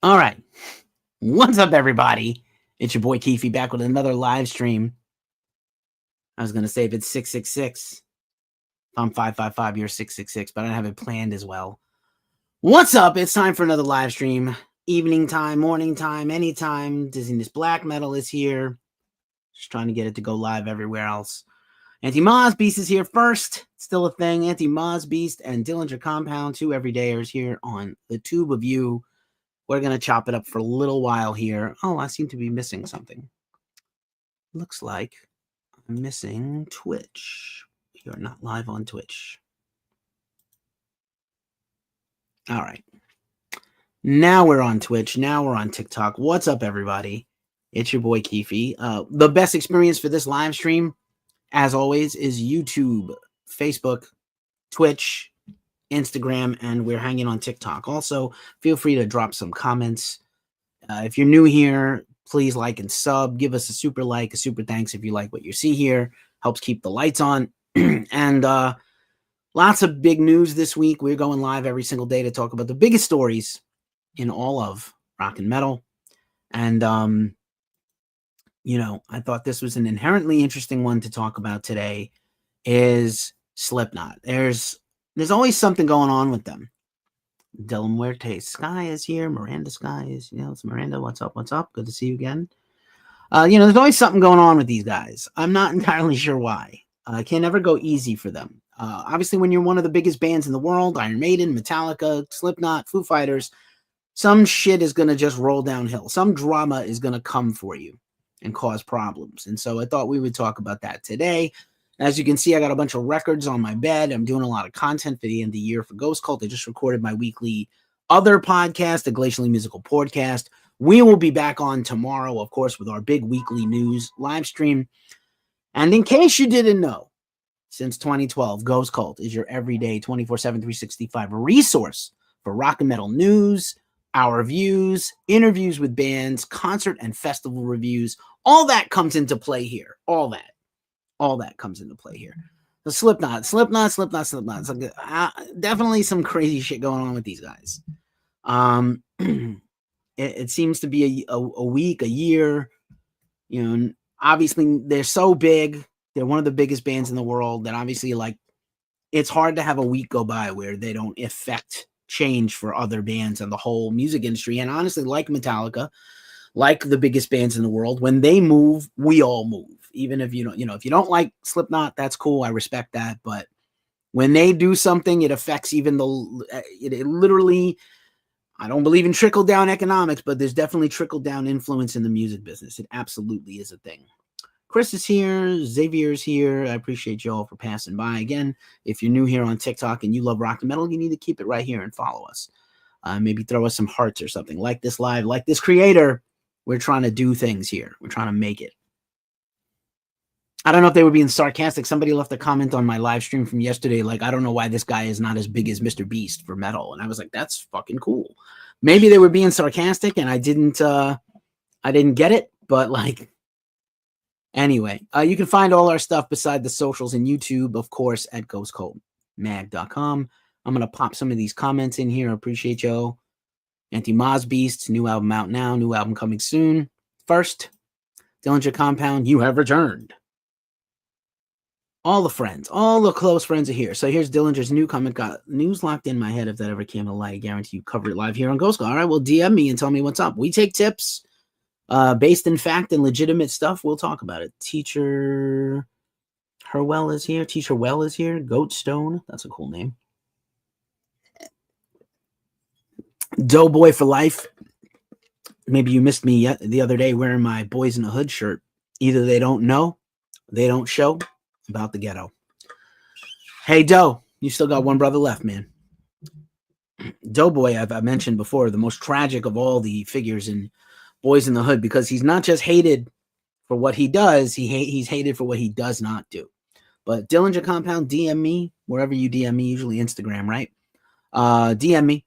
All right. What's up, everybody? It's your boy Keefe back with another live stream. I was going to say if it's 666, if I'm 555, you're 666, but I don't have it planned as well. What's up? It's time for another live stream. Evening time, morning time, anytime. Dizziness Black Metal is here. Just trying to get it to go live everywhere else. Anti-Moz Beast is here first. Still a thing. Anti-Moz Beast and Dillinger Compound, two everydayers here on the tube of you. We're going to chop it up for a little while here. Oh, I seem to be missing something. Looks like I'm missing Twitch. You're not live on Twitch. All right. Now we're on Twitch. Now we're on TikTok. What's up, everybody? It's your boy Keefe. The best experience for this live stream, as always, is YouTube, Facebook, Twitch, Instagram, and we're hanging on TikTok. Also, feel free to drop some comments. If you're new here, please like and sub. Give us a super like, a super thanks if you like what you see here. Helps keep the lights on. And lots of big news this week. We're going live every single day to talk about the biggest stories in all of rock and metal. And, I thought this was an inherently interesting one to talk about today is Slipknot. There's always something going on with them. Del Muerte Sky is here. Miranda Sky is, it's Miranda. What's up? What's up? Good to see you again. There's always something going on with these guys. I'm not entirely sure why. I can never go easy for them. Obviously, when you're one of the biggest bands in the world, Iron Maiden, Metallica, Slipknot, Foo Fighters, some shit is going to just roll downhill. Some drama is going to come for you and cause problems. And so I thought we would talk about that today. As you can see, I got a bunch of records on my bed. I'm doing a lot of content for the end of the year for Ghost Cult. I just recorded my weekly other podcast, the Glacially Musical Podcast. We will be back on tomorrow, of course, with our big weekly news live stream. And in case you didn't know, since 2012, Ghost Cult is your everyday 24/7, 365 resource for rock and metal news, our reviews, interviews with bands, concert and festival reviews. All that comes into play here. All that comes into play here. The Slipknot. It's like, definitely some crazy shit going on with these guys. It seems to be a week, a year. Obviously they're so big. They're one of the biggest bands in the world that obviously, it's hard to have a week go by where they don't affect change for other bands and the whole music industry. And honestly, like Metallica, like the biggest bands in the world, when they move, we all move. Even if you don't, if you don't like Slipknot, that's cool. I respect that. But when they do something, it affects even it literally, I don't believe in trickle down economics, but there's definitely trickle down influence in the music business. It absolutely is a thing. Chris is here. Xavier's here. I appreciate you all for passing by. Again, if you're new here on TikTok and you love rock and metal, you need to keep it right here and follow us. Maybe throw us some hearts or something. Like this live, like this creator. We're trying to do things here. We're trying to make it. I don't know if they were being sarcastic. Somebody left a comment on my live stream from yesterday. I don't know why this guy is not as big as Mr. Beast for metal. And I was like, that's fucking cool. Maybe they were being sarcastic and I didn't get it. But anyway, you can find all our stuff beside the socials and YouTube, of course, at ghostcultmag.com. I'm going to pop some of these comments in here. I appreciate y'all. Anti-Moz Beast, new album out now, new album coming soon. First, Dillinger Compound, you have returned. All the friends, all the close friends are here. So here's Dillinger's new comment. Got news locked in my head if that ever came to light. I guarantee you cover it live here on Ghost Cult. All right, well, DM me and tell me what's up. We take tips based in fact and legitimate stuff. We'll talk about it. Teacher Herwell is here. Teacher Well is here. Goatstone, that's a cool name. Doughboy for life. Maybe you missed me the other day wearing my Boys in the Hood shirt. Either they don't know, they don't show about the ghetto. Hey, Doe, you still got one brother left, man. Doughboy, I've mentioned before, the most tragic of all the figures in Boys in the Hood, because he's not just hated for what he does, he's hated for what he does not do. But Dillinger Compound, DM me, wherever you DM me, usually Instagram, right? DM me.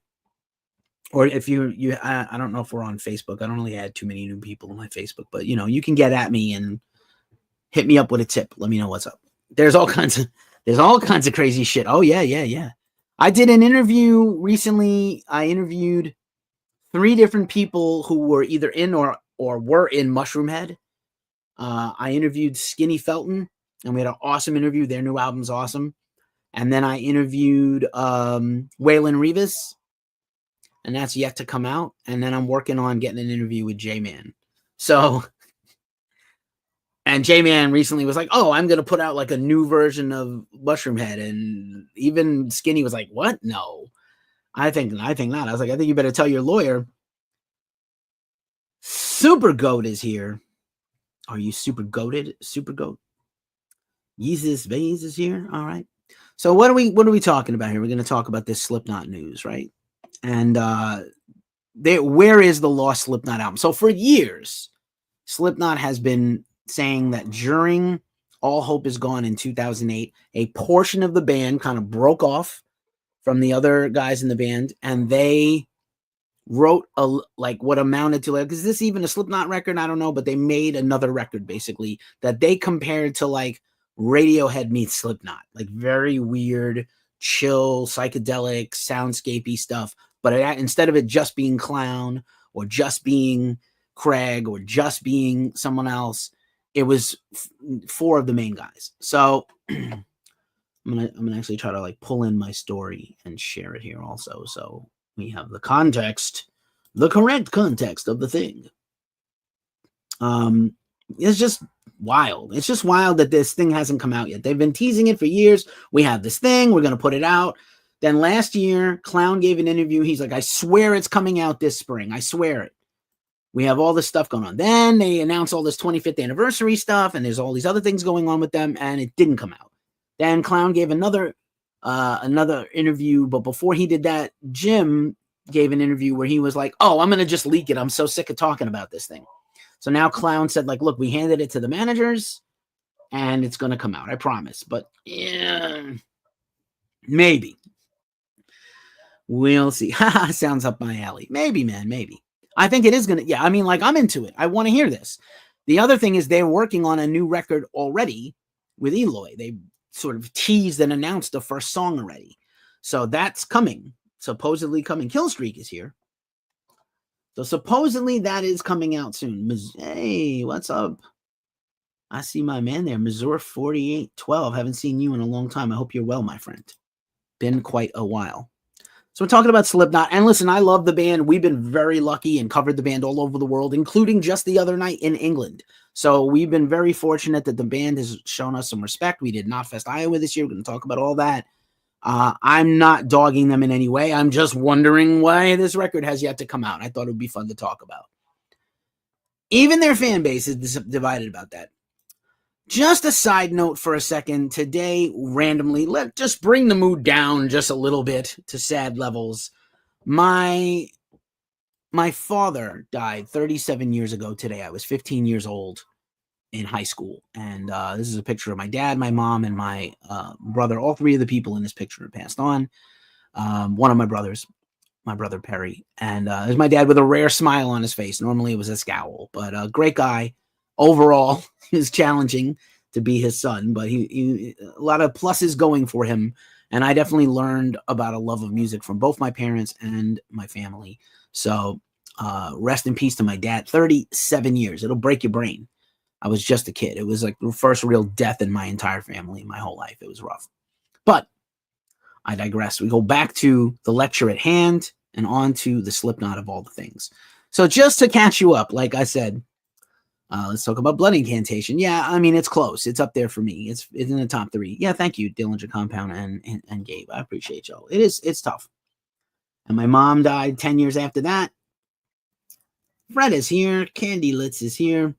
Or if I don't know if we're on Facebook. I don't really add too many new people on my Facebook, but you can get at me and hit me up with a tip. Let me know what's up. There's all kinds of crazy shit. Oh yeah. I did an interview recently. I interviewed 3 different people who were either in or were in Mushroomhead. I interviewed Skinny Felton, and we had an awesome interview. Their new album's awesome. And then I interviewed Waylon Rivas, and that's yet to come out. And then I'm working on getting an interview with J-Man. So, and J-Man recently was like, oh, I'm going to put out like a new version of Mushroomhead. And even Skinny was like, what? No. I think not. I was like, I think you better tell your lawyer. Super Goat is here. Are you super goated? Super Goat? Yeezus Vase is here. All right. So what are we talking about here? We're going to talk about this Slipknot news, right? And where is the lost Slipknot album? So for years, Slipknot has been saying that during All Hope Is Gone in 2008, a portion of the band kind of broke off from the other guys in the band, and they wrote what amounted to, like, is this even a Slipknot record? I don't know, but they made another record basically that they compared to like Radiohead meets Slipknot, like very weird, chill, psychedelic, soundscapey stuff. But instead of it just being Clown or just being Craig or just being someone else, it was 4 of the main guys. So I'm gonna actually try to like pull in my story and share it here also, so we have the context, the correct context of the thing. It's just wild. It's just wild that this thing hasn't come out yet. They've been teasing it for years. We have this thing. We're going to put it out. Then last year, Clown gave an interview. He's like, I swear it's coming out this spring. I swear it. We have all this stuff going on. Then they announced all this 25th anniversary stuff, and there's all these other things going on with them, and it didn't come out. Then Clown gave another interview, but before he did that, Jim gave an interview where he was like, oh, I'm going to just leak it. I'm so sick of talking about this thing. So now Clown said, like, look, we handed it to the managers and it's going to come out. I promise. But yeah, maybe. We'll see. Sounds up my alley. Maybe, man, maybe. I think it is going to. Yeah, I mean, like, I'm into it. I want to hear this. The other thing is they're working on a new record already with Eloy. They sort of teased and announced the first song already. So that's coming. Supposedly coming. Killstreak is here. So supposedly that is coming out soon. Hey, what's up? I see my man there. Missouri 4812. Haven't seen you in a long time. I hope you're well, my friend. Been quite a while. So we're talking about Slipknot. And listen, I love the band. We've been very lucky and covered the band all over the world, including just the other night in England. So we've been very fortunate that the band has shown us some respect. We did Knotfest Iowa this year. We're going to talk about all that. I'm not dogging them in any way. I'm just wondering why this record has yet to come out. I thought it would be fun to talk about. Even their fan base is divided about that. Just a side note for a second. Today, randomly, let's just bring the mood down just a little bit to sad levels. My father died 37 years ago today. I was 15 years old in high school. And this is a picture of my dad, my mom, and my brother. All 3 of the people in this picture passed on. One of my brothers, my brother Perry. And there's my dad with a rare smile on his face. Normally it was a scowl, but a great guy. Overall, it was challenging to be his son, but he a lot of pluses going for him. And I definitely learned about a love of music from both my parents and my family. So rest in peace to my dad. 37 years. It'll break your brain. I was just a kid. It was like the first real death in my entire family, my whole life. It was rough. But I digress. We go back to the lecture at hand and on to the Slipknot of all the things. So just to catch you up, like I said, let's talk about Blood Incantation. Yeah, I mean, it's close. It's up there for me. It's in the top 3. Yeah, thank you, Dillinger Compound and Gabe. I appreciate y'all. It's tough. And my mom died 10 years after that. Fred is here. Candy Litz is here.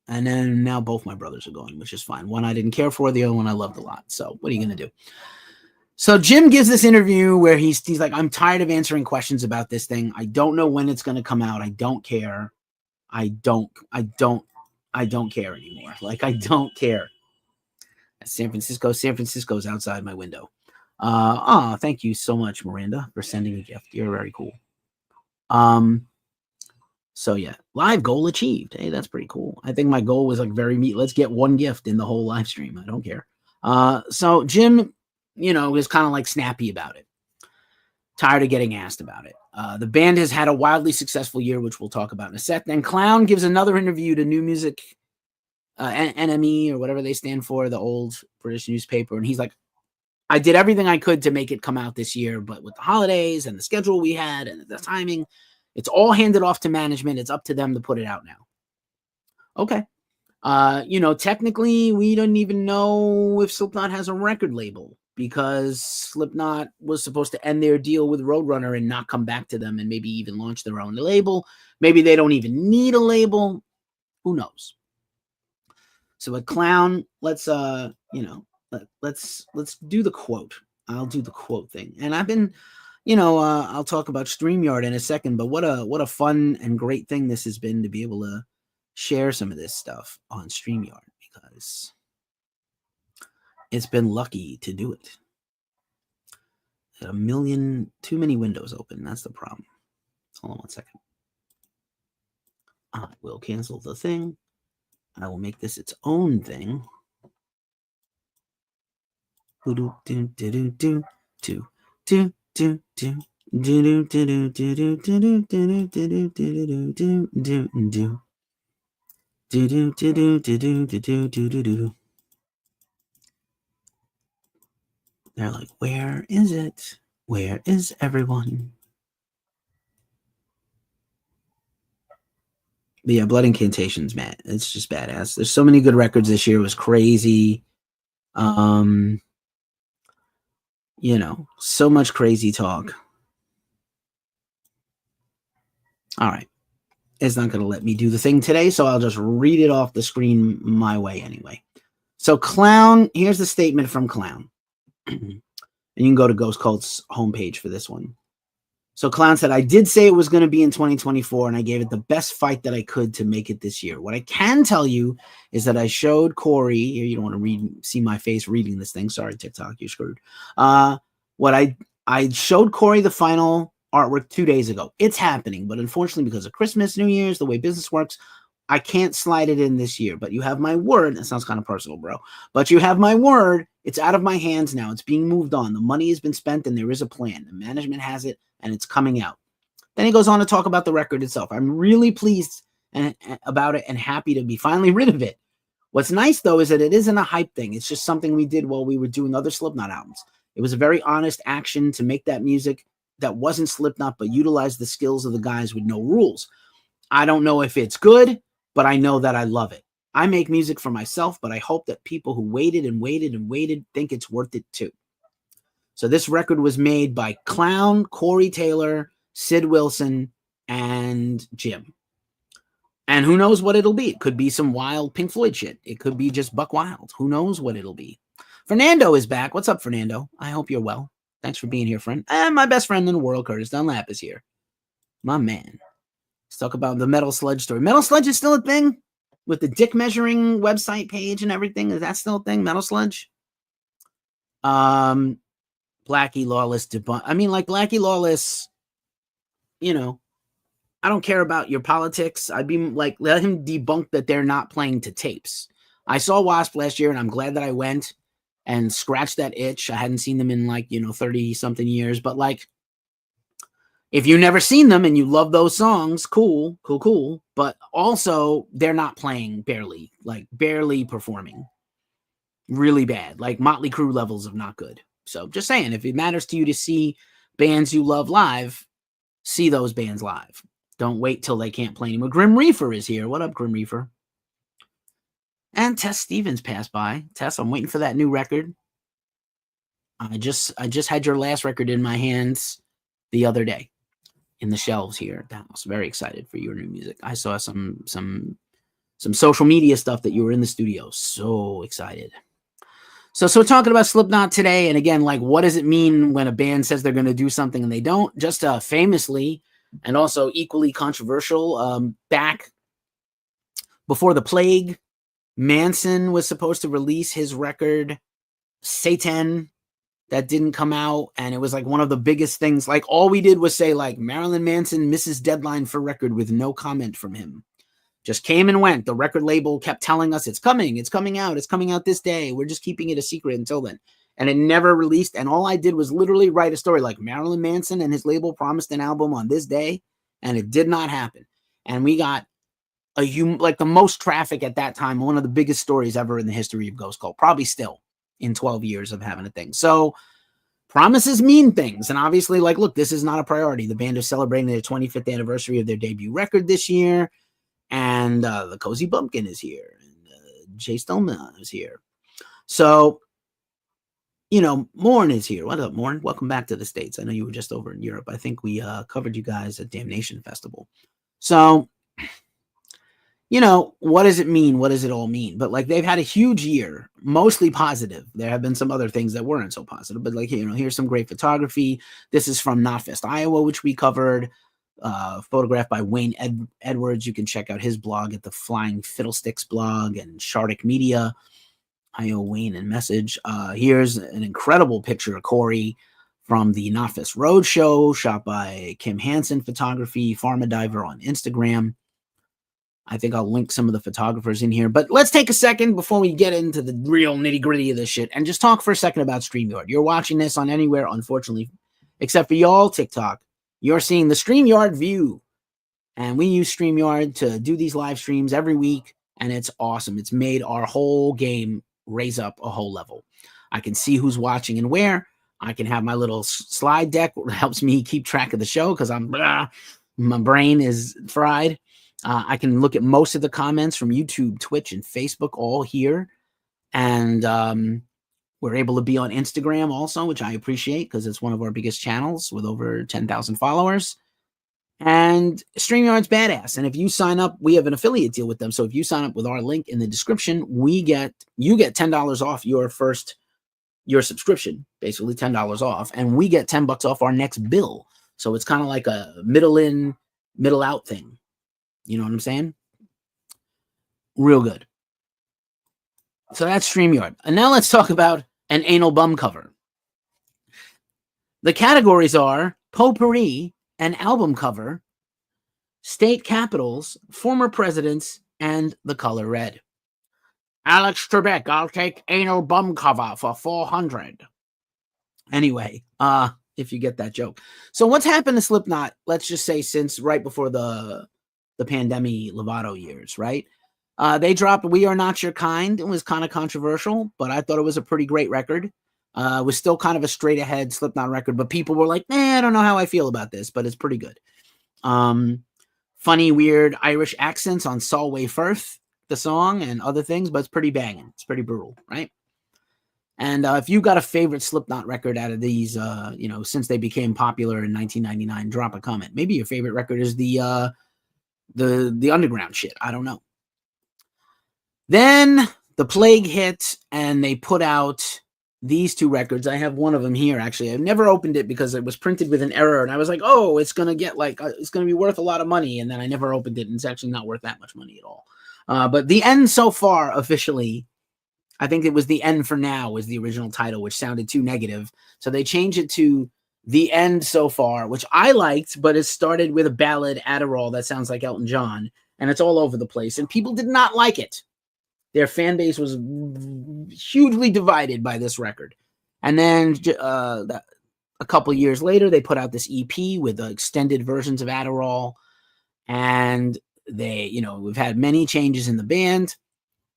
And then now both my brothers are going, which is fine. One I didn't care for, the other one I loved a lot. So what are you going to do? So Jim gives this interview where he's like, I'm tired of answering questions about this thing. I don't know when it's going to come out. I don't care. I don't care anymore. Like, I don't care. San Francisco's outside my window. Thank you so much, Miranda, for sending a gift. You're very cool. So yeah, live goal achieved. Hey, that's pretty cool. I think my goal was like very neat. Let's get 1 gift in the whole live stream. I don't care. So Jim, was kind of like snappy about it. Tired of getting asked about it. The band has had a wildly successful year, which we'll talk about in a sec. Then Clown gives another interview to New Music NME or whatever they stand for, the old British newspaper. And he's like, I did everything I could to make it come out this year, but with the holidays and the schedule we had and the timing, it's all handed off to management. It's up to them to put it out now. Okay. Technically, we don't even know if Slipknot has a record label because Slipknot was supposed to end their deal with Roadrunner and not come back to them and maybe even launch their own label. Maybe they don't even need a label. Who knows? So a Clown, let's do the quote. I'll do the quote thing. And I've been, I'll talk about StreamYard in a second, but what a fun and great thing this has been to be able to share some of this stuff on StreamYard because it's been lucky to do it. Too many windows open. That's the problem. Hold on one second. I will cancel the thing. I will make this its own thing. They're like, where is it? Where is everyone? But yeah, Blood Incantations, man. It's just badass. There's so many good records this year. It was crazy. So much crazy talk. All right. It's not going to let me do the thing today, so I'll just read it off the screen my way anyway. So Clown, here's the statement from Clown. And you can go to Ghost Cult's homepage for this one. So Clown said, I did say it was going to be in 2024, and I gave it the best fight that I could to make it this year. What I can tell you is that I showed Corey, here you don't want to see my face reading this thing. Sorry, TikTok, you're screwed. I showed Corey the final artwork 2 days ago. It's happening, but unfortunately, because of Christmas, New Year's, the way business works, I can't slide it in this year. But you have my word. That sounds kind of personal, bro. But you have my word. It's out of my hands now. It's being moved on. The money has been spent, and there is a plan. The management has it, and it's coming out. Then he goes on to talk about the record itself. I'm really pleased about it and happy to be finally rid of it. What's nice, though, is that it isn't a hype thing. It's just something we did while we were doing other Slipknot albums. It was a very honest action to make that music that wasn't Slipknot, but utilized the skills of the guys with no rules. I don't know if it's good, but I know that I love it. I make music for myself, but I hope that people who waited and waited and waited think it's worth it too. So this record was made by Clown, Corey Taylor, Sid Wilson, and Jim. And who knows what it'll be? It could be some wild Pink Floyd shit. It could be just buck wild. Who knows what it'll be? Fernando is back. What's up, Fernando? I hope you're well. Thanks for being here, friend. And my best friend in the world, Curtis Dunlap, is here. My man. Let's talk about the Metal Sludge story. Metal Sludge is still a thing? With the dick measuring website page and everything? Is that still a thing? Metal Sludge? Blackie Lawless debunk. I mean, like Blackie Lawless, I don't care about your politics. I'd be like, let him debunk that they're not playing to tapes. I saw Wasp last year, and I'm glad that I went and scratched that itch. I hadn't seen them in 30 something years, but if you've never seen them and you love those songs, cool. But also they're not playing barely performing really bad, like Motley Crue levels of not good. So just saying, if it matters to you to see bands you love live, see those bands live. Don't wait till they can't play anymore. Grim Reaper is here. What up, Grim Reaper? And Tess Stevens passed by. Tess, I'm waiting for that new record. I just had your last record in my hands the other day in the shelves here at the house. Very excited for your new music. I saw some social media stuff that you were in the studio. So excited. So we're talking about Slipknot today. And again, what does it mean when a band says they're going to do something and they don't? Just famously and also equally controversial, back before the plague, Manson was supposed to release his record, Satan, that didn't come out. And it was one of the biggest things. All we did was say Marilyn Manson misses deadline for record with no comment from him. Just came and went. The record label kept telling us it's coming out this day. We're just keeping it a secret until then. and it never released. And all I did was literally write a story like Marilyn Manson and his label promised an album on this day, and it did not happen. And we got like the most traffic at that time, one of the biggest stories ever in the history of Ghost Cult, probably still in 12 years of having a thing. So promises mean things. And obviously, like, look, this is not a priority. The band is celebrating their 25th anniversary of their debut record this year. And the Cozy Bumpkin is here. And Jay Stillman is here. So, you know, Morn is here. What up, Morn? Welcome back to the States. I know you were just over in Europe. I think we covered you guys at Damnation Festival. So, you know, what does it mean? What does it all mean? But like, they've had a huge year, mostly positive. There have been some other things that weren't so positive, but like, you know, here's some great photography. This is from Knotfest, Iowa, which we covered, photographed by Wayne Edwards. You can check out his blog at the Flying Fiddlesticks blog and Shardik Media. Iowa Wayne and message. Here's an incredible picture of Corey from the Knotfest Roadshow, shot by Kim Hansen Photography, Pharma Diver on Instagram. I think I'll link some of the photographers in here. But let's take a second before we get into the real nitty-gritty of this shit and just talk for a second about StreamYard. You're watching this on anywhere, unfortunately, except for y'all, TikTok. You're seeing the StreamYard view. And we use StreamYard to do these live streams every week, and it's awesome. It's made our whole game raise up a whole level. I can see who's watching and where. I can have my little slide deck that helps me keep track of the show because my brain is fried. I can look at most of the comments from YouTube, Twitch, and Facebook all here. And we're able to be on Instagram also, which I appreciate because it's one of our biggest channels with over 10,000 followers. And StreamYard's badass. And if you sign up, we have an affiliate deal with them. So if you sign up with our link in the description, you get $10 off your subscription, basically $10 off. And we get $10 off our next bill. So it's kind of like a middle in, middle out thing. You know what I'm saying? Real good. So that's StreamYard. And now let's talk about an anal bum cover. The categories are potpourri, an album cover, state capitals, former presidents, and the color red. Alex Trebek, I'll take anal bum cover for 400. Anyway, if you get that joke. So what's happened to Slipknot, let's just say since right before the pandemic Lovato years, right? They dropped We Are Not Your Kind. It was kind of controversial, but I thought it was a pretty great record. It was still kind of a straight ahead Slipknot record, but people were like, I don't know how I feel about this, but it's pretty good. Funny, weird Irish accents on Solway Firth, the song, and other things, but it's pretty banging. It's pretty brutal, right? And if you got a favorite Slipknot record out of these, since they became popular in 1999, drop a comment. Maybe your favorite record is the underground shit. I don't know. Then the plague hit and they put out these two records. I have one of them here, actually. I've never opened it because it was printed with an error. And I was like, oh, it's going to get it's going to be worth a lot of money. And then I never opened it. And it's actually not worth that much money at all. But The End So Far, officially, I think it was The End For Now was the original title, which sounded too negative. So they changed it to The End So Far, which I liked, but it started with a ballad, Adderall, that sounds like Elton John, and it's all over the place, and people did not like it. Their fan base was hugely divided by this record. And then a couple years later, they put out this EP with the extended versions of Adderall, and we've had many changes in the band.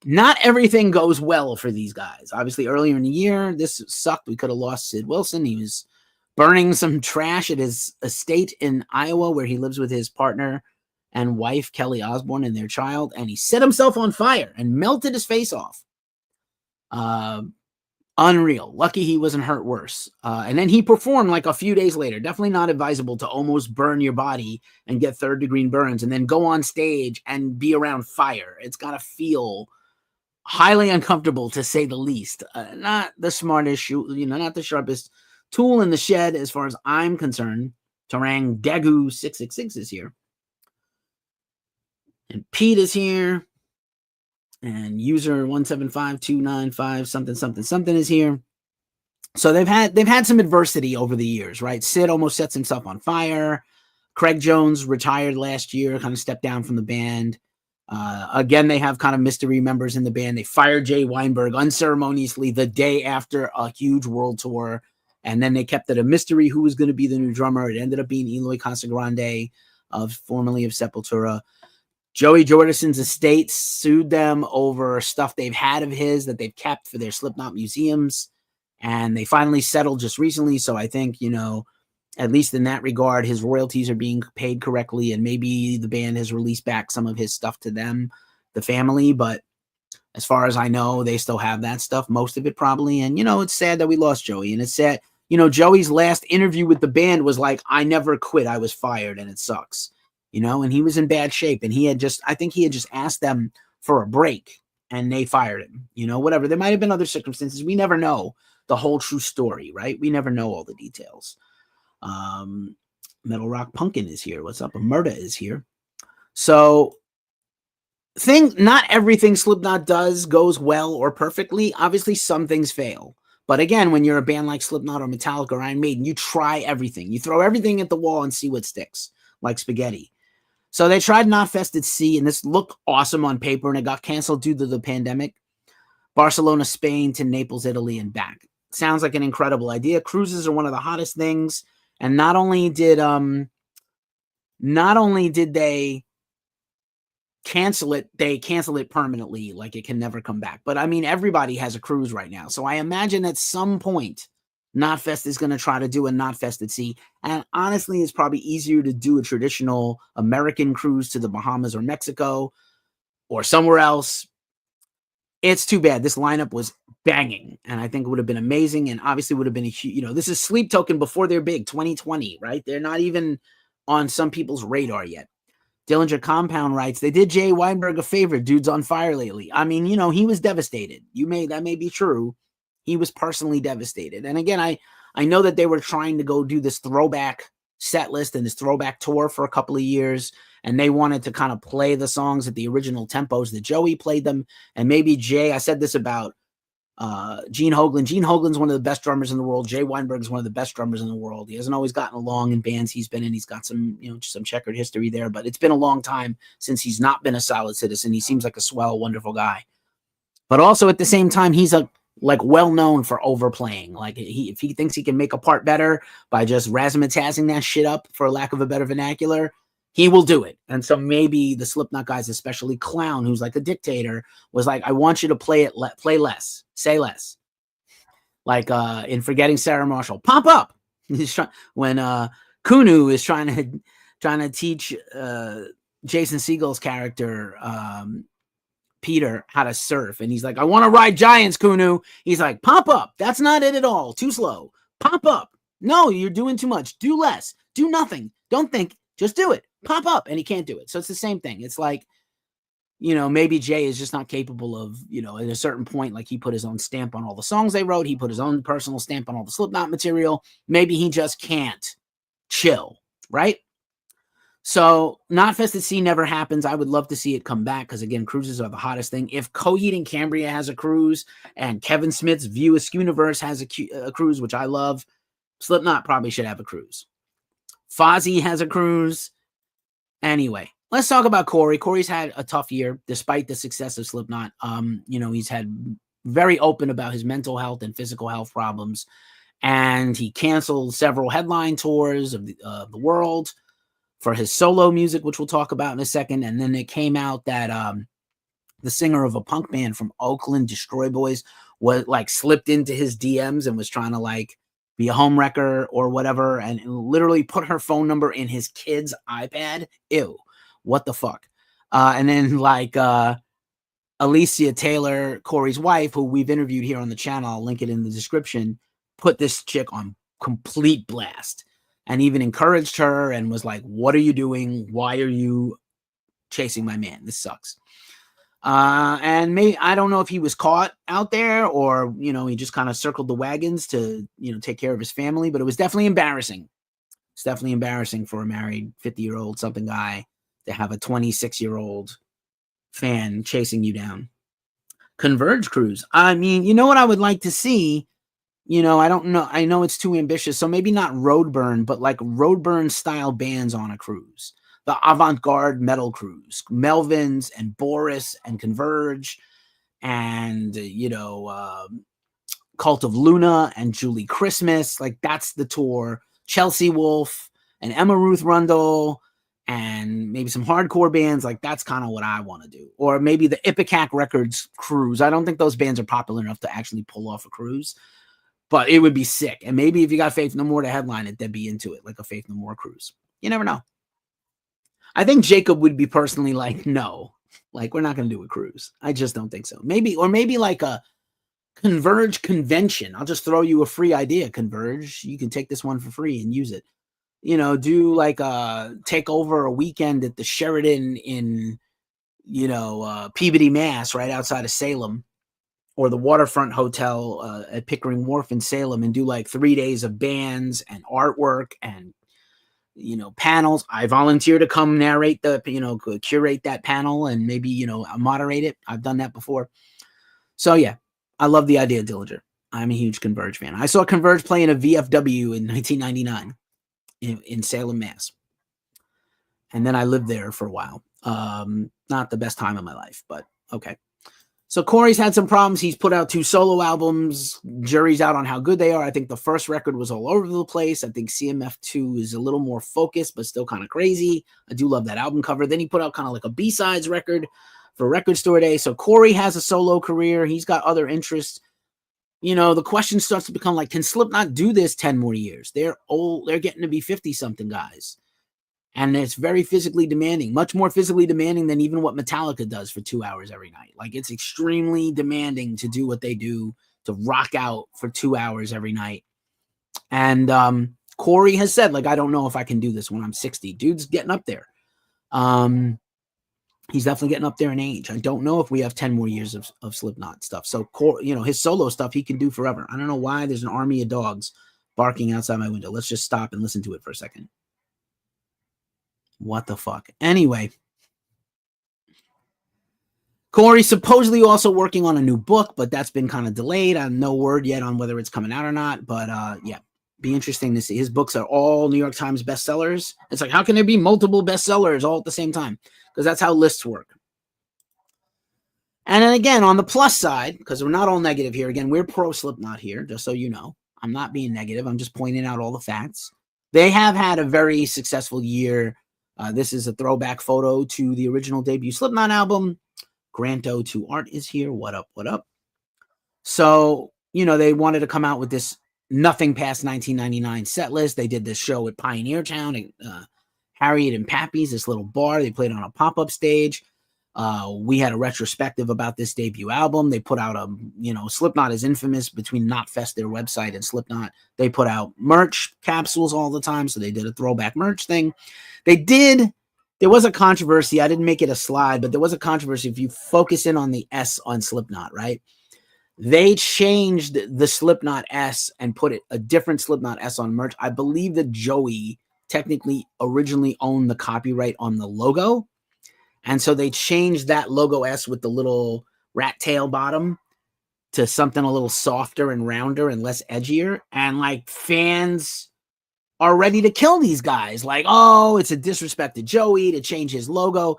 Not everything goes well for these guys. Obviously, earlier in the year, this sucked. We could have lost Sid Wilson. He was burning some trash at his estate in Iowa where he lives with his partner and wife, Kelly Osbourne, and their child. And he set himself on fire and melted his face off. Unreal. Lucky he wasn't hurt worse. And then he performed like a few days later. Definitely not advisable to almost burn your body and get third-degree burns and then go on stage and be around fire. It's got to feel highly uncomfortable, to say the least. Not the smartest, not the sharpest tool in the shed as far as I'm concerned. Tarang Dagu 666 is here. And Pete is here. And user 175295 something is here. So they've had some adversity over the years, right? Sid almost sets himself on fire. Craig Jones retired last year, kind of stepped down from the band. Again, they have kind of mystery members in the band. They fired Jay Weinberg unceremoniously the day after a huge world tour. And then they kept it a mystery who was going to be the new drummer. It ended up being Eloy Casagrande, formerly of Sepultura. Joey Jordison's estate sued them over stuff they've had of his that they've kept for their Slipknot museums. And they finally settled just recently. So I think, you know, at least in that regard, his royalties are being paid correctly. And maybe the band has released back some of his stuff to them, the family. But as far as I know, they still have that stuff, most of it probably. And, you know, it's sad that we lost Joey. And it's sad, you know, Joey's last interview with the band was like, I never quit. I was fired and it sucks, you know, and he was in bad shape. And I think he had just asked them for a break and they fired him, you know, whatever. There might have been other circumstances. We never know the whole true story, right? We never know all the details. Metal Rock Pumpkin is here. What's up? Murda is here. So not everything Slipknot does goes well or perfectly. Obviously, some things fail. But again, when you're a band like Slipknot or Metallica or Iron Maiden, you try everything. You throw everything at the wall and see what sticks, like spaghetti. So they tried Knotfest at Sea, and this looked awesome on paper, and it got canceled due to the pandemic. Barcelona, Spain to Naples, Italy, and back. Sounds like an incredible idea. Cruises are one of the hottest things. And not only did they cancel it, they canceled it permanently, like it can never come back. But I mean, everybody has a cruise right now. So I imagine at some point, Knotfest is going to try to do a Knotfest at Sea. And honestly, it's probably easier to do a traditional American cruise to the Bahamas or Mexico or somewhere else. It's too bad. This lineup was banging, and I think it would have been amazing, and obviously would have been a huge, you know, this is Sleep Token before they're big, 2020, right? They're not even on some people's radar yet. Dillinger Compound writes, they did Jay Weinberg a favor. Dude's on fire lately. I mean, you know, he was devastated. That may be true. He was personally devastated. And again, I know that they were trying to go do this throwback set list and this throwback tour for a couple of years, and they wanted to kind of play the songs at the original tempos that Joey played them. And maybe Jay, I said this about Gene Hoglan. Gene Hoglan's one of the best drummers in the world. Jay Weinberg is one of the best drummers in the world. He hasn't always gotten along in bands he's been in. He's got some, you know, some checkered history there, but it's been a long time since he's not been a solid citizen. He seems like a swell, wonderful guy. But also at the same time, he's well known for overplaying. Like if he thinks he can make a part better by just razzmatazzing that shit up, for lack of a better vernacular, he will do it. And so maybe the Slipknot guys, especially Clown, who's like a dictator, was like, I want you to play less, say less. Like in Forgetting Sarah Marshall, pump up. When Kunu is trying to teach Jason Segel's character Peter how to surf, and he's like, I want to ride giants, Kunu. He's like, pump up. That's not it at all. Too slow. Pump up. No, you're doing too much. Do less. Do nothing. Don't think. Just do it. Pop up. And he can't do it. So it's the same thing. It's like, you know, maybe Jay is just not capable of, you know, at a certain point, like he put his own stamp on all the songs they wrote. He put his own personal stamp on all the Slipknot material. Maybe he just can't chill, right? So Knotfest at Sea never happens. I would love to see it come back because, again, cruises are the hottest thing. If Coheed and Cambria has a cruise and Kevin Smith's View Askewniverse has a cruise, which I love, Slipknot probably should have a cruise. Fozzy has a cruise. Anyway, let's talk about Corey. Corey's had a tough year despite the success of Slipknot. You know, he's had very open about his mental health and physical health problems, and he canceled several headline tours of the world for his solo music, which we'll talk about in a second. And then it came out that the singer of a punk band from Oakland, Destroy Boys, was like slipped into his DMs and was trying to like be a homewrecker or whatever, and literally put her phone number in his kid's iPad. Ew, what the fuck? And then like Alicia Taylor, Corey's wife, who we've interviewed here on the channel, I'll link it in the description, put this chick on complete blast and even encouraged her and was like, what are you doing? Why are you chasing my man? This sucks. And maybe, I don't know if he was caught out there or, you know, he just kind of circled the wagons to, you know, take care of his family, but it was definitely embarrassing. It's definitely embarrassing for a married 50-year-old something guy to have a 26-year-old fan chasing you down. Converge cruise. I mean, you know what I would like to see? You know, I don't know. I know it's too ambitious. So maybe not Roadburn, but like Roadburn style bands on a cruise. the avant-garde metal crews, Melvins and Boris and Converge and, Cult of Luna and Julie Christmas. Like, that's the tour. Chelsea Wolfe and Emma Ruth Rundle and maybe some hardcore bands. Like, that's kind of what I want to do. Or maybe the Ipecac Records cruise. I don't think those bands are popular enough to actually pull off a cruise, but it would be sick. And maybe if you got Faith No More to headline it, they'd be into it, like a Faith No More cruise. You never know. I think Jacob would be personally like, no, like, we're not going to do a cruise. I just don't think so. Maybe like a Converge convention. I'll just throw you a free idea, Converge. You can take this one for free and use it. Do like take over a weekend at the Sheridan in, Peabody, Mass, right outside of Salem, or the Waterfront Hotel at Pickering Wharf in Salem, and do like 3 days of bands and artwork and, panels. I volunteer to come narrate curate that panel and maybe, moderate it. I've done that before. So yeah, I love the idea, Dillinger. I'm a huge Converge fan. I saw Converge play in a VFW in 1999 in Salem, Mass. And then I lived there for a while. Not the best time of my life, but okay. So Corey's had some problems. He's put out 2 solo albums. Jury's out on how good they are. I think the first record was all over the place. I think CMF2 is a little more focused, but still kind of crazy. I do love that album cover. Then he put out kind of like a B-sides record for Record Store Day. So Corey has a solo career. He's got other interests. The question starts to become like, can Slipknot do this 10 more years? They're old. They're getting to be 50-something guys. And it's very physically demanding, much more physically demanding than even what Metallica does for 2 hours every night. Like, it's extremely demanding to do what they do, to rock out for 2 hours every night. And Corey has said, like, I don't know if I can do this when I'm 60. Dude's getting up there. He's definitely getting up there in age. I don't know if we have 10 more years of Slipknot stuff. So, his solo stuff he can do forever. I don't know why there's an army of dogs barking outside my window. Let's just stop and listen to it for a second. What the fuck? Anyway, Corey's supposedly also working on a new book, but that's been kind of delayed. I have no word yet on whether it's coming out or not. But yeah, be interesting to see. His books are all New York Times bestsellers. It's like, how can there be multiple bestsellers all at the same time? Because that's how lists work. And then again, on the plus side, because we're not all negative here. Again, we're pro Slipknot here, just so you know. I'm not being negative. I'm just pointing out all the facts. They have had a very successful year. This is a throwback photo to the original debut Slipknot album. Granto to Art is here. What up? What up? So, they wanted to come out with this nothing past 1999 set list. They did this show at Pioneer Town, Harriet and Pappy's, this little bar. They played on a pop-up stage. We had a retrospective about this debut album. They put out Slipknot is infamous between Knotfest, their website, and Slipknot. They put out merch capsules all the time. So they did a throwback merch thing. There was a controversy. I didn't make it a slide, but there was a controversy. If you focus in on the S on Slipknot, right? They changed the Slipknot S and put a different Slipknot S on merch. I believe that Joey technically originally owned the copyright on the logo. And so they changed that logo S with the little rat tail bottom to something a little softer and rounder and less edgier. And like, fans are ready to kill these guys. Like, oh, it's a disrespect to Joey to change his logo.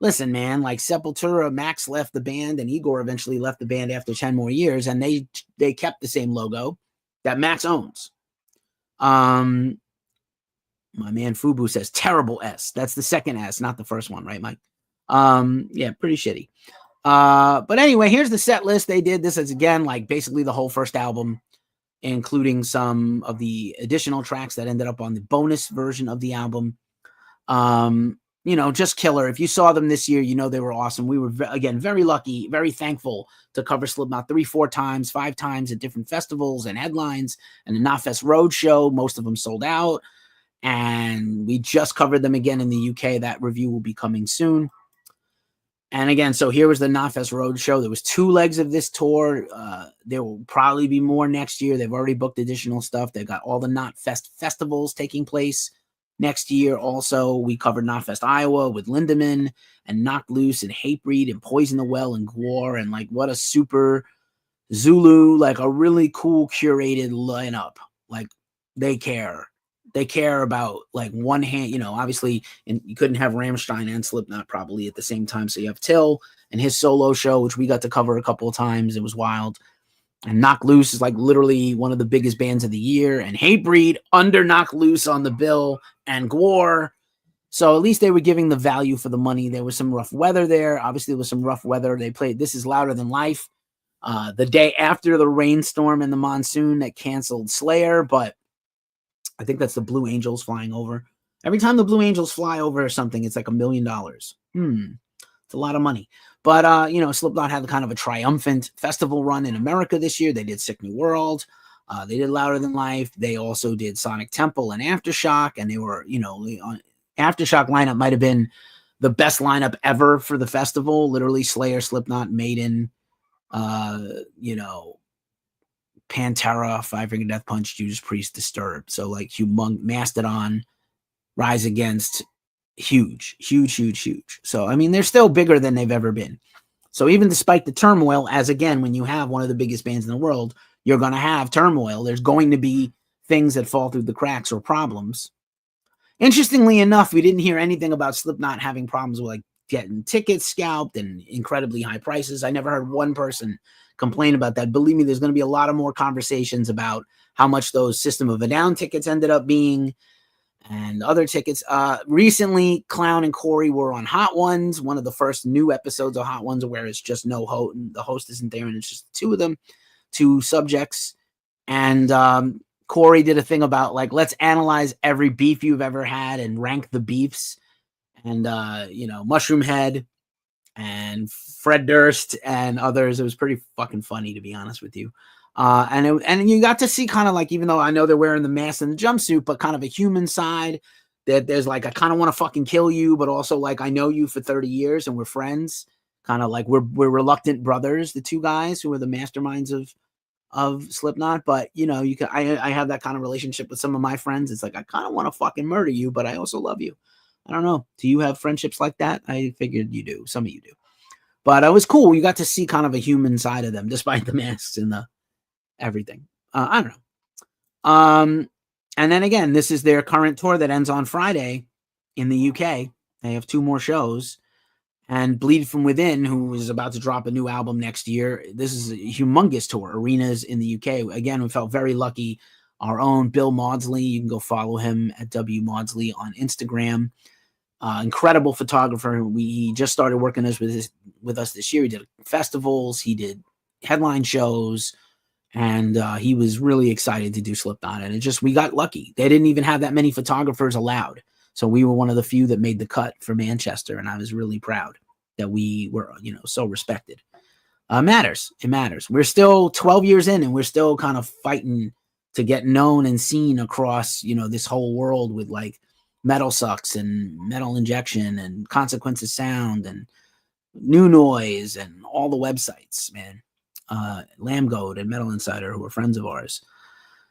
Listen, man, like Sepultura, Max left the band and Igor eventually left the band after 10 more years. And they kept the same logo that Max owns. My man Fubu says terrible S. That's the second S, not the first one, right, Mike? Yeah, pretty shitty. But anyway, here's the set list. They did this as, again, like basically the whole first album, including some of the additional tracks that ended up on the bonus version of the album. Just killer. If you saw them this year, they were awesome. We were, again, very lucky, very thankful to cover Slipknot 3, 4 times, 5 times at different festivals and headlines and the Knotfest Roadshow. Most of them sold out. And we just covered them again in the UK. That review will be coming soon. And again, so here was the Knotfest Roadshow. There was 2 legs of this tour. There will probably be more next year. They've already booked additional stuff. They've got all the Knotfest festivals taking place next year. Also, we covered Knotfest Iowa with Lindemann and Knocked Loose and Hatebreed and Poison the Well and Gwar. And like, what a super Zulu, like a really cool curated lineup. Like, they care. they care about like one hand, obviously, and you couldn't have Rammstein and Slipknot probably at the same time. So you have Till and his solo show, which we got to cover a couple of times. It was wild. And Knock Loose is like literally one of the biggest bands of the year. And Hatebreed under Knock Loose on the bill, and Gwar. So at least they were giving the value for the money. There was some rough weather there. Obviously, there was some rough weather. They played This Is Louder Than Life the day after the rainstorm and the monsoon that canceled Slayer. But I think that's the Blue Angels flying over. Every time the Blue Angels fly over or something, it's like $1 million. It's a lot of money. But, Slipknot had kind of a triumphant festival run in America this year. They did Sick New World. They did Louder Than Life. They also did Sonic Temple and Aftershock. And they were, Aftershock lineup might have been the best lineup ever for the festival. Literally Slayer, Slipknot, Maiden, Pantera, Five Finger Death Punch, Judas Priest, Disturbed. So like Mastodon, Rise Against, huge. So, I mean, they're still bigger than they've ever been. So even despite the turmoil, as again, when you have one of the biggest bands in the world, you're going to have turmoil. There's going to be things that fall through the cracks or problems. Interestingly enough, we didn't hear anything about Slipknot having problems with like getting tickets scalped and incredibly high prices. I never heard one person complain about that. Believe me, there's going to be a lot of more conversations about how much those System of a Down tickets ended up being and other tickets. Recently, Clown and Corey were on Hot Ones, one of the first new episodes of Hot Ones where it's just no host, and the host isn't there, and it's just the two of them, two subjects. And Corey did a thing about like, let's analyze every beef you've ever had and rank the beefs. And Mushroom Head and Fred Durst and others. It was pretty fucking funny, to be honest with you. And you got to see kind of like, even though I know they're wearing the mask and the jumpsuit, but kind of a human side that there's like, I kind of want to fucking kill you, but also like, I know you for 30 years and we're friends. Kind of like we're reluctant brothers, the two guys who are the masterminds of Slipknot. But I have that kind of relationship with some of my friends. It's like, I kind of want to fucking murder you, but I also love you. I don't know. Do you have friendships like that? I figured you do. Some of you do. But it was cool. You got to see kind of a human side of them, despite the masks and the everything. I don't know. And then again, this is their current tour that ends on Friday in the UK. They have 2 more shows. And Bleed From Within, who is about to drop a new album next year. This is a humongous tour. Arenas in the UK. Again, we felt very lucky. Our own Bill Maudsley. You can go follow him at W Maudsley on Instagram. Incredible photographer. He just started working with us this year. He did festivals. He did headline shows. And he was really excited to do Slipknot. And we got lucky. They didn't even have that many photographers allowed. So we were one of the few that made the cut for Manchester. And I was really proud that we were, so respected. It matters. We're still 12 years in and we're still kind of fighting to get known and seen across, this whole world with like Metal Sucks and Metal Injection and Consequences Sound and New Noise and all the websites, man. Lambgoat and Metal Insider, who are friends of ours.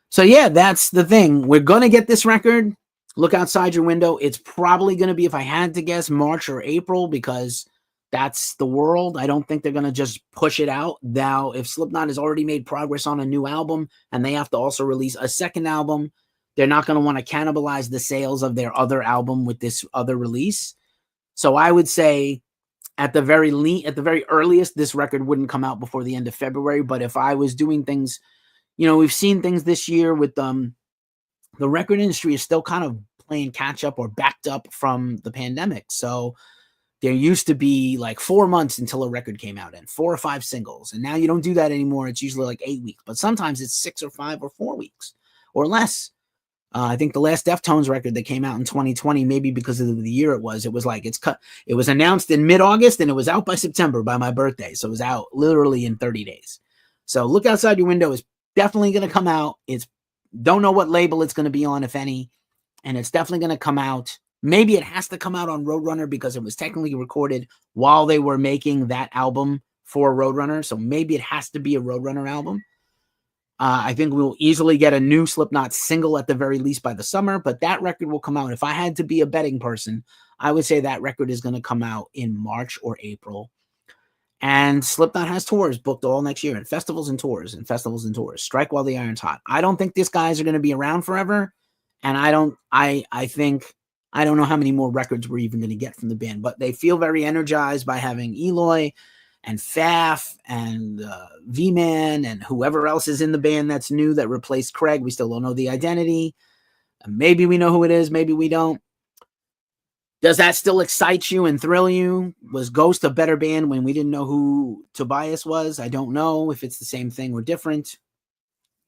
So yeah, that's the thing. We're going to get this record. Look outside your window. It's probably going to be, if I had to guess, March or April, because that's the world. I don't think they're going to just push it out. Now, if Slipknot has already made progress on a new album and they have to also release a second album, they're not going to want to cannibalize the sales of their other album with this other release. So I would say at the very earliest, this record wouldn't come out before the end of February. But if I was doing things, we've seen things this year with the record industry is still kind of playing catch up or backed up from the pandemic. So there used to be like 4 months until a record came out and 4 or 5 singles. And now you don't do that anymore. It's usually like 8 weeks, but sometimes it's 6 or 5 or 4 weeks or less. I think the last Deftones record that came out in 2020, maybe because of the year it was like, it was announced in mid-August and it was out by September, by my birthday. So it was out literally in 30 days. So Look Outside Your Window is definitely going to come out. Don't know what label it's going to be on, if any. And it's definitely going to come out. Maybe it has to come out on Roadrunner because it was technically recorded while they were making that album for Roadrunner. So maybe it has to be a Roadrunner album. I think we'll easily get a new Slipknot single at the very least by the summer, but that record will come out. If I had to be a betting person, I would say that record is going to come out in March or April. And Slipknot has tours booked all next year, and festivals and tours. Strike while the iron's hot. I don't think these guys are going to be around forever. And I think, I don't know how many more records we're even going to get from the band, but they feel very energized by having Eloy and Faf and V-Man and whoever else is in the band that's new that replaced Craig. We still don't know the identity. Maybe we know who it is. Maybe we don't. Does that still excite you and thrill you? Was Ghost a better band when we didn't know who Tobias was? I don't know if it's the same thing or different.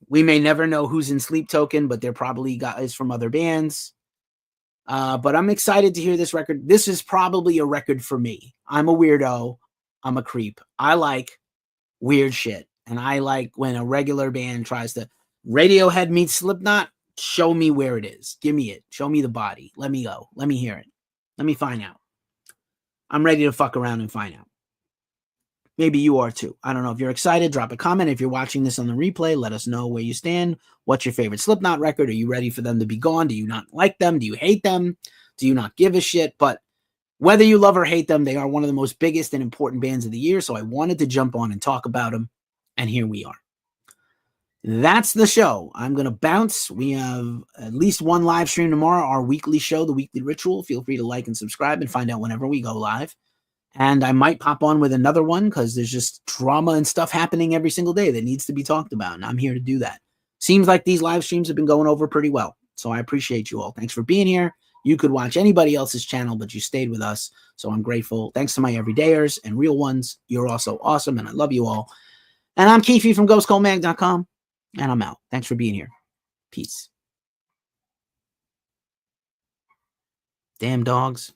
We may never know who's in Sleep Token, but they're probably guys from other bands. But I'm excited to hear this record. This is probably a record for me. I'm a weirdo. I'm a creep. I like weird shit. And I like when a regular band tries to Radiohead meets Slipknot. Show me where it is. Give me it. Show me the body. Let me go. Let me hear it. Let me find out. I'm ready to fuck around and find out. Maybe you are too. I don't know. If you're excited, drop a comment. If you're watching this on the replay, let us know where you stand. What's your favorite Slipknot record? Are you ready for them to be gone? Do you not like them? Do you hate them? Do you not give a shit? But whether you love or hate them, they are one of the most biggest and important bands of the year. So I wanted to jump on and talk about them. And here we are. That's the show. I'm going to bounce. We have at least one live stream tomorrow, our weekly show, The Weekly Ritual. Feel free to like and subscribe and find out whenever we go live. And I might pop on with another one because there's just drama and stuff happening every single day that needs to be talked about. And I'm here to do that. Seems like these live streams have been going over pretty well. So I appreciate you all. Thanks for being here. You could watch anybody else's channel, but you stayed with us. So I'm grateful. Thanks to my everydayers and real ones. You're also awesome. And I love you all. And I'm Keefe from GhostColdMag.com. And I'm out. Thanks for being here. Peace. Damn dogs.